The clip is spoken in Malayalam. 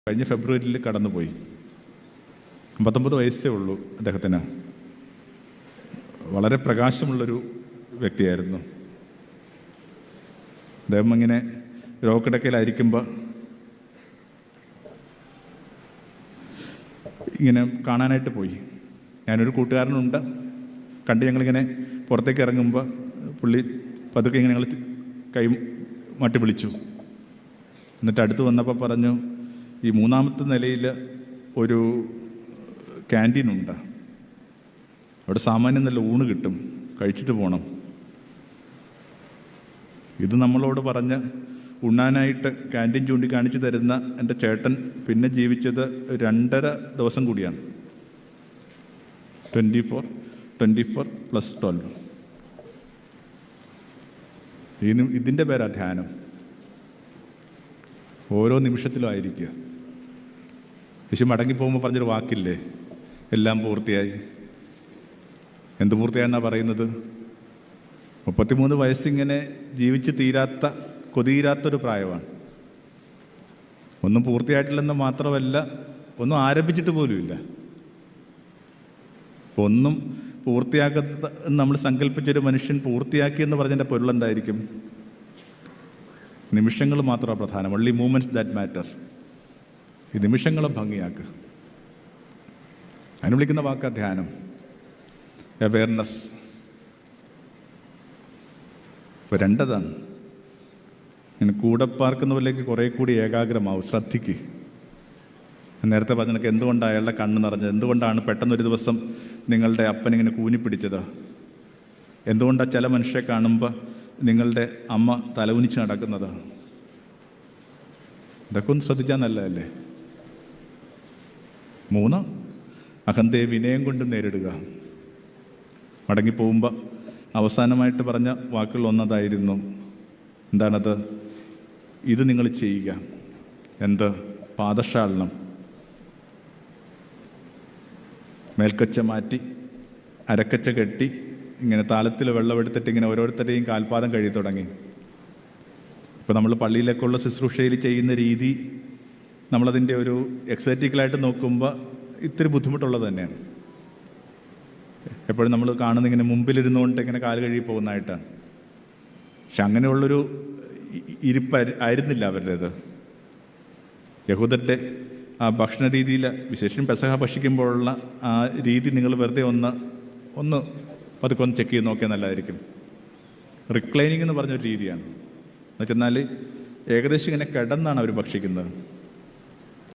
കഴിഞ്ഞ ഫെബ്രുവരിയിൽ കടന്നുപോയി. 59 വയസ്സേ ഉള്ളൂ അദ്ദേഹത്തിന്. വളരെ പ്രകാശമുള്ളൊരു വ്യക്തിയായിരുന്നു. അദ്ദേഹം ഇങ്ങനെ രോഗക്കിടക്കയിലായിരിക്കുമ്പോൾ ഇങ്ങനെ കാണാനായിട്ട് പോയി. ഞാനൊരു കൂട്ടുകാരനുണ്ട്, കണ്ട് ഞങ്ങളിങ്ങനെ പുറത്തേക്ക് ഇറങ്ങുമ്പോൾ പുള്ളി പതുക്കെ ഇങ്ങനെ ഞങ്ങൾ കൈ മാറ്റി വിളിച്ചു. എന്നിട്ട് അടുത്ത് വന്നപ്പോൾ പറഞ്ഞു, ഈ 3-ാമത്തെ നിലയിൽ ഒരു ക്യാൻറ്റീനുണ്ട്, അവിടെ സാമാന്യം നല്ല ഊണ് കിട്ടും, കഴിച്ചിട്ട് പോകണം. ഇത് നമ്മളോട് പറഞ്ഞ് ഉണ്ണാനായിട്ട് ക്യാൻറ്റീൻ ചൂണ്ടിക്കാണിച്ച് തരുന്ന എൻ്റെ ചേട്ടൻ പിന്നെ ജീവിച്ചത് 2.5 ദിവസം കൂടിയാണ്. 24 + 12. ഇതിൻ്റെ പേരാ ധ്യാനം. ഓരോ നിമിഷത്തിലും ആയിരിക്കുക. യേശു മടങ്ങിപ്പോകുമ്പോൾ പറഞ്ഞൊരു വാക്കില്ലേ, എല്ലാം പൂർത്തിയായി. എന്ത് പൂർത്തിയായെന്നാണ് പറയുന്നത്? 33 വയസ്സിങ്ങനെ ജീവിച്ച് തീരാത്ത, കൊതിയിരാത്തൊരു പ്രായമാണ്. ഒന്നും പൂർത്തിയായിട്ടില്ലെന്ന് മാത്രമല്ല, ഒന്നും ആരംഭിച്ചിട്ട് പോലുമില്ല. ഒന്നും പൂർത്തിയാക്കാത്ത നമ്മൾ സങ്കല്പിച്ചൊരു മനുഷ്യൻ പൂർത്തിയാക്കിയെന്ന് പറഞ്ഞതിൻ്റെ പൊരുളെന്തായിരിക്കും? നിമിഷങ്ങൾ മാത്രമാണ് പ്രധാനം. Only movements that matter. ഈ നിമിഷങ്ങളെ ഭംഗിയാക്കുക. അതിന് വിളിക്കുന്ന വാക്കാ ധ്യാനം, അവെയർനെസ്. ഇപ്പോൾ രണ്ടതാണ്. ഇങ്ങനെ കൂടെ പാർക്കുന്നവരിലേക്ക് കുറേ കൂടി ഏകാഗ്രമാവും. ശ്രദ്ധിക്ക്. നേരത്തെ പറഞ്ഞൊക്കെ എന്തുകൊണ്ടാണ് അയാളുടെ കണ്ണ് നിറഞ്ഞത്? എന്തുകൊണ്ടാണ് പെട്ടെന്നൊരു ദിവസം നിങ്ങളുടെ അപ്പനിങ്ങനെ കൂനിപ്പിടിച്ചത്? എന്തുകൊണ്ടാണ് ചില മനുഷ്യരെ കാണുമ്പോൾ നിങ്ങളുടെ അമ്മ തലകുനിച്ച് നടക്കുന്നത്? ഇതൊക്കെ ഒന്ന് ശ്രദ്ധിച്ചാൽ നല്ലതല്ലേ? 3, അഹന്തയെ വിനയം കൊണ്ട് നേരിടുക. മടങ്ങിപ്പോകുമ്പോൾ അവസാനമായിട്ട് പറഞ്ഞ വാക്കുകൾ ഒന്നതായിരുന്നു. എന്താണത്? ഇത് നിങ്ങൾ ചെയ്യുക. എന്ത്? പാദക്ഷാളനം. മേൽക്കച്ച മാറ്റി അരക്കച്ച കെട്ടി ഇങ്ങനെ താലത്തിൽ വെള്ളമെടുത്തിട്ട് ഇങ്ങനെ ഓരോരുത്തരുടെയും കാൽപാദം കഴുകി തുടങ്ങി. ഇപ്പോൾ നമ്മൾ പള്ളിയിലേക്കുള്ള ശുശ്രൂഷയിൽ ചെയ്യുന്ന രീതി നമ്മളതിൻ്റെ ഒരു എക്സൈറ്റിക്കലായിട്ട് നോക്കുമ്പോൾ ഇത്തിരി ബുദ്ധിമുട്ടുള്ളത് തന്നെയാണ്. എപ്പോഴും നമ്മൾ കാണുന്ന ഇങ്ങനെ മുമ്പിലിരുന്നുകൊണ്ട് ഇങ്ങനെ കാല് കഴുകി പോകുന്നതായിട്ടാണ്. പക്ഷെ അങ്ങനെയുള്ളൊരു ഇരിപ്പ് ആയിരുന്നില്ല അവരുടേത്. യഹൂദരുടെ ആ ഭക്ഷണ രീതിയിൽ, വിശേഷം പെസഹ ഭക്ഷിക്കുമ്പോഴുള്ള ആ രീതി നിങ്ങൾ വെറുതെ ഒന്ന് പതുക്കെ ഒന്ന് ചെക്ക് ചെയ്ത് നോക്കിയാൽ നല്ലതായിരിക്കും. റിക്ലൈനിങ് എന്ന് പറഞ്ഞൊരു രീതിയാണ്. എന്നുവെച്ചെന്നാൽ ഏകദേശം ഇങ്ങനെ കിടന്നാണ് അവർ ഭക്ഷിക്കുന്നത്.